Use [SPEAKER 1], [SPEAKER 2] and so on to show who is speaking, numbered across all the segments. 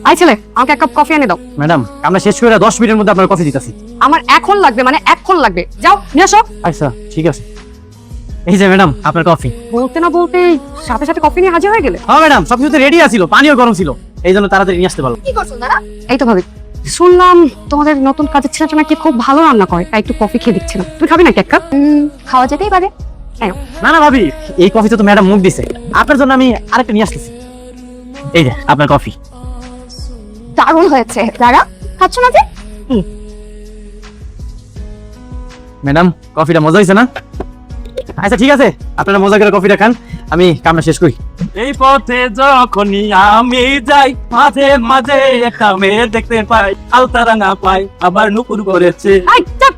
[SPEAKER 1] I ছেলে, আমাকে এক কাপ কফি এনে দাও।
[SPEAKER 2] ম্যাডাম আমরা শেষ করে 10 মিনিটের মধ্যে আপনার কফি দিতেছি।
[SPEAKER 1] আমার এখন লাগবে, মানে এখন লাগবে। যাও নিয়ে আসো।
[SPEAKER 2] আচ্ছা ঠিক আছে, এই যে ম্যাডাম আপনার কফি।
[SPEAKER 1] বলতে না বলতেই সাথে সাথে কফি নিয়ে হাজির হয়ে গেলে।
[SPEAKER 2] হ্যাঁ ম্যাডাম, সবকিছু তো রেডি আছিল, পানিও গরম ছিল, এই জন্য তাড়াতাড়ি নিয়ে আসতে পারলাম।
[SPEAKER 1] কি করছো দাদা? এই তো ভাবি, শুনলাম তোমাদের নতুন কাজের ছেলেটা নাকি খুব ভালো রান্না করে, তাই একটু কফি খেয়ে দিচ্ছিলাম। তুমি খাবি নাকি এক কাপ? খাওয়া যেতেই পারে।
[SPEAKER 2] না না ভাবি, এই কফিতে তো ম্যাডাম মুখ দিছে, আপনার জন্য আমি আরেকটা নিয়ে আসতেছি। এই যে আপনার কফি।
[SPEAKER 1] দারুণ হয়েছে। দাঁড়া, খাচ্ছ না যে?
[SPEAKER 2] ম্যাডাম কফিটা মজা হয়েছে না? আচ্ছা ঠিক আছে, আপনারা মজা করে কফিটা খান, আমি কামটা শেষ করি।
[SPEAKER 3] এই পথে যখনই আমি যাই, মাঝে মাঝে একটা মেয়ে দেখতে পাই, আলতারাঙা পাই, আবার নুপুর করেছে।
[SPEAKER 1] এই চুপ!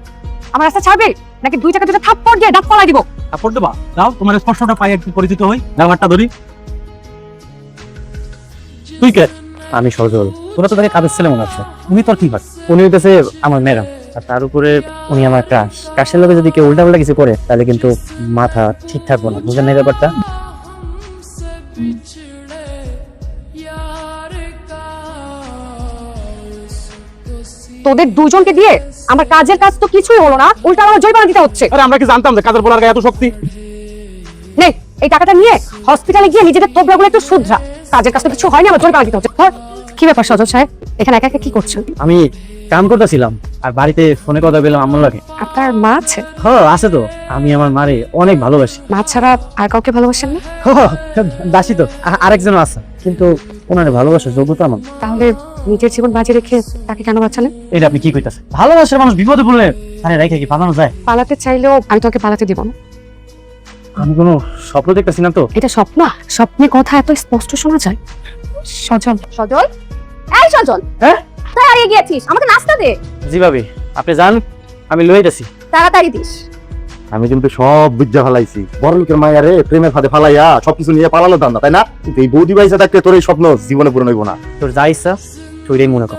[SPEAKER 1] আমার রাস্তা ছাড়বে নাকি দুই টাকা দুটো থাপ্পড় দিয়ে দাঁত ফলাই দিব?
[SPEAKER 3] তারপর দেবা দাও, তোমার স্পর্শটা পাই, একটু পরিচিত হই, ব্যাপারটা ধরি। তুই কে?
[SPEAKER 2] আমি সজল।
[SPEAKER 3] তোরা তো তাকে কাজের ছেলে মনে হচ্ছে, উনি তোর কি হয়?
[SPEAKER 2] উনি হইতেছে আমার ম্যাডাম, আর তার উপরে উনি আমার ক্রাশ। ক্রাশের লোকে যদি কেউ উল্টাপাল্টা কিছু করে তাহলে কিন্তু মাথা ঠিক থাকবো না, বুঝলেন এই ব্যাপারটা?
[SPEAKER 1] তোদের দুজনকে দিয়ে আমার কাজের কাজ তো কিছুই হলো না, উল্টা আমার জরিমানা দিতে হচ্ছে।
[SPEAKER 3] আরে আমরা কি জানতাম যে কাজের বলার গায়ে এত শক্তি?
[SPEAKER 1] নে, এই টাকাটা নিয়ে হসপিটালে গিয়ে নিজেদের তোবড়াগুলো একটু শুধরা। কাজের কাজ তো কিছু হয়নি, আমার জরিমানা দিতে হচ্ছে। ধর। কি ব্যাপার সজল সাহেব, এখানে একা একা কি করছেন?
[SPEAKER 2] আমি কাম করতেছিলাম আর বাড়িতে ফোনে কথা বললাম আম্মুর লাগে।
[SPEAKER 1] আপনার মা আছে?
[SPEAKER 2] হ্যাঁ আছে তো, আমি আমার মারে অনেক ভালোবাসি।
[SPEAKER 1] মা ছাড়া আর কাউকে ভালোবাসেন না?
[SPEAKER 2] দাসী তো আরেকজন আছে, কিন্তু ওনারে ভালোবাসার যোগ্যতা আমার।
[SPEAKER 1] তাহলে নিজের জীবন বাজি রেখে তাকে কেন বাঁচালেন?
[SPEAKER 2] এটা আপনি কি কইতাছেন? ভালোবাসার মানুষ বিপদে পড়লে আরে রেখে কি পালানো যায়?
[SPEAKER 1] পালাতে চাইলেও আমি তোকে পালাতে দিব না।
[SPEAKER 2] আমি কোনো স্বপ্ন দেখতেছি না তো।
[SPEAKER 1] এটা স্বপ্ন? স্বপ্নে কথা এত স্পষ্ট শোনা যায়? সজল, সজল, এই সজল,
[SPEAKER 2] হ্যাঁ
[SPEAKER 1] তুই হারিয়ে গিয়েছিস, আমাকে নাস্তা দে।
[SPEAKER 2] জি ভাবি, আপনি যান, আমি লইতেছি।
[SPEAKER 1] তাড়াতাড়ি দিস।
[SPEAKER 4] আমি কিন্তু সব বুঝা ফেলাইছি, বড় লোকের মায়া রে প্রেমের ফাঁদে ফালাইয়া সবকিছু নিয়ে পালানো দাম না, তাই না? কিন্তু এই বৌদি বাইসা থাকতে তোর এই স্বপ্ন জীবনে পূরণ হইব না।
[SPEAKER 2] তোর যা ইচ্ছা তুই মনে কর।